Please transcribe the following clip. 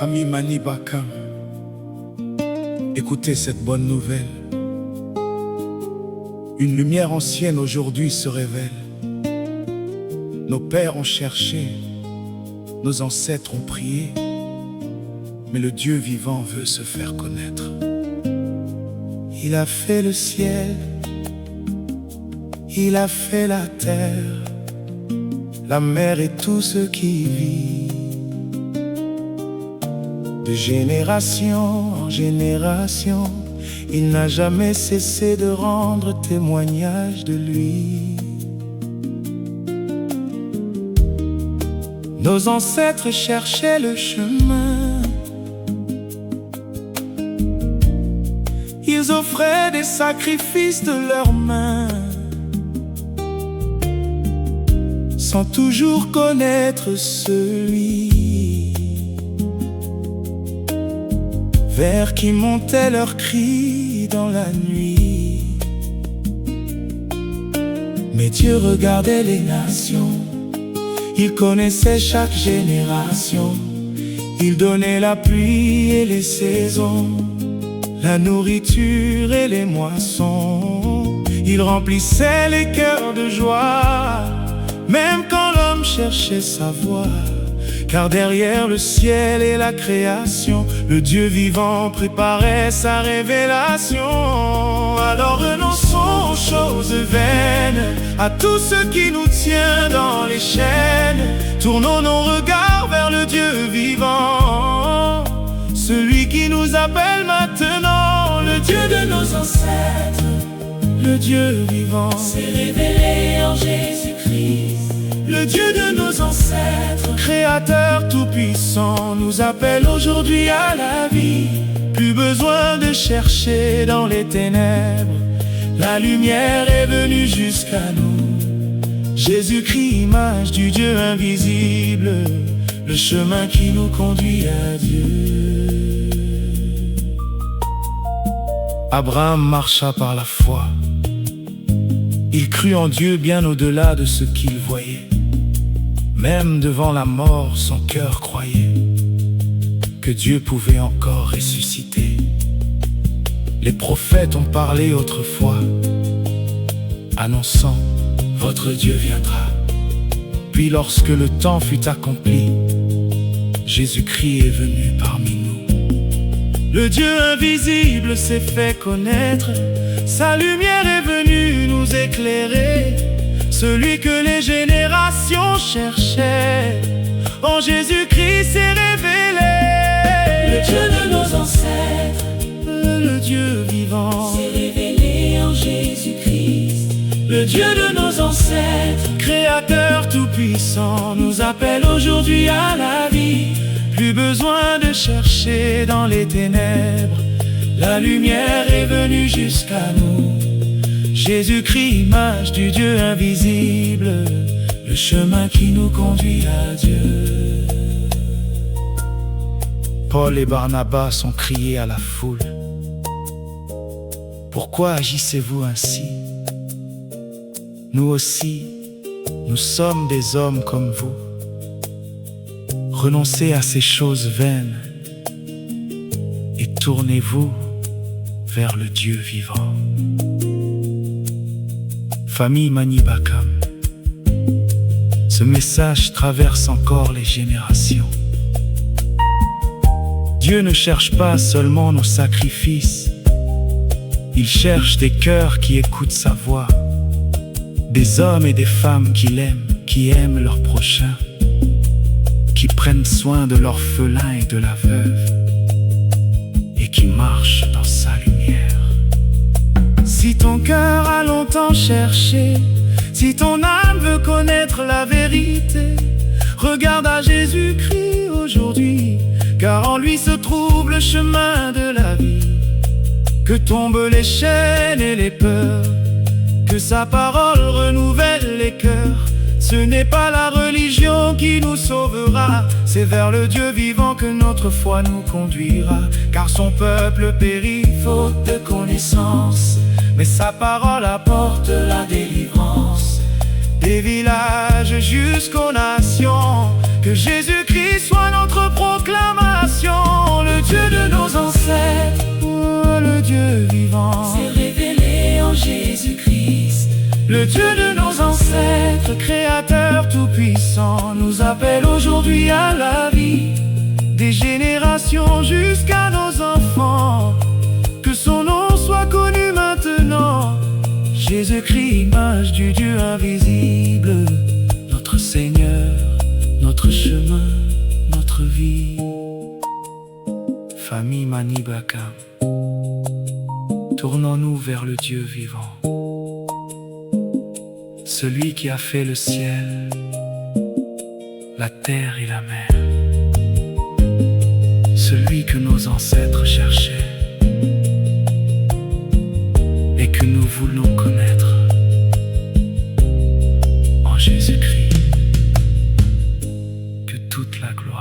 Famille Manibaka, écoutez cette bonne nouvelle. Une lumière ancienne aujourd'hui se révèle. Nos pères ont cherché, nos ancêtres ont prié, mais le Dieu vivant veut se faire connaître. Il a fait le ciel, il a fait la terre, la mer et tout ce qui vit. De génération en génération, il n'a jamais cessé de rendre témoignage de lui. Nos ancêtres cherchaient le chemin, ils offraient des sacrifices de leurs mains, sans toujours connaître celui vers qui montaient leurs cris dans la nuit. Mais Dieu regardait les nations, il connaissait chaque génération. Il donnait la pluie et les saisons, la nourriture et les moissons. Il remplissait les cœurs de joie, même quand l'homme cherchait sa voie. Car derrière le ciel et la création, le Dieu vivant préparait sa révélation. Alors renonçons aux choses vaines, à tout ce qui nous tient dans les chaînes. Tournons nos regards vers le Dieu vivant, celui qui nous appelle maintenant, le Dieu de nos ancêtres. Le Dieu vivant s'est révélé en Jésus-Christ. Le Dieu de nos ancêtres, Créateur tout-puissant, nous appelle aujourd'hui à la vie. Plus besoin de chercher dans les ténèbres, la lumière est venue jusqu'à nous. Jésus-Christ, image du Dieu invisible, le chemin qui nous conduit à Dieu. Abraham marcha par la foi. Il crut en Dieu bien au-delà de ce qu'il voyait. Même devant la mort, son cœur croyait que Dieu pouvait encore ressusciter. Les prophètes ont parlé autrefois, annonçant « Votre Dieu viendra ». Puis lorsque le temps fut accompli, Jésus-Christ est venu parmi nous. Le Dieu invisible s'est fait connaître, sa lumière est venue nous éclairer. Celui que les générations cherchaient, en Jésus-Christ s'est révélé. Le Dieu de nos ancêtres, le Dieu vivant, s'est révélé en Jésus-Christ. Le Dieu de nos ancêtres, Créateur tout-puissant, nous appelle aujourd'hui à la vie. Plus besoin de chercher dans les ténèbres, la lumière est venue jusqu'à nous. Jésus-Christ, image du Dieu invisible, le chemin qui nous conduit à Dieu. Paul et Barnabas ont crié à la foule: pourquoi agissez-vous ainsi? Nous aussi, nous sommes des hommes comme vous. Renoncez à ces choses vaines et tournez-vous vers le Dieu vivant. Famille Manibaka, ce message traverse encore les générations. Dieu ne cherche pas seulement nos sacrifices, il cherche des cœurs qui écoutent sa voix, des hommes et des femmes qui l'aiment, qui aiment leur prochain, qui prennent soin de l'orphelin et de la veuve, et qui marchent dans sa lumière. Si ton cœur a longtemps cherché, si ton âme veut connaître la vérité, regarde à Jésus-Christ aujourd'hui, car en lui se trouve le chemin de la vie. Que tombent les chaînes et les peurs, que sa parole renouvelle les cœurs. Ce n'est pas la religion qui nous sauvera, c'est vers le Dieu vivant que notre foi nous conduira. Car son peuple périt faute de connaissance, mais sa parole apporte la délivrance. Des villages jusqu'aux nations, que Jésus-Christ soit notre proclamation. Dieu de nos ancêtres, Créateur tout-puissant, nous appelle aujourd'hui à la vie, des générations jusqu'à nos enfants. Que son nom soit connu maintenant. Jésus-Christ, image du Dieu invisible, notre Seigneur, notre chemin, notre vie. Famille Manibakam, tournons-nous vers le Dieu vivant, celui qui a fait le ciel, la terre et la mer, celui que nos ancêtres cherchaient et que nous voulons connaître. En Jésus-Christ, que toute la gloire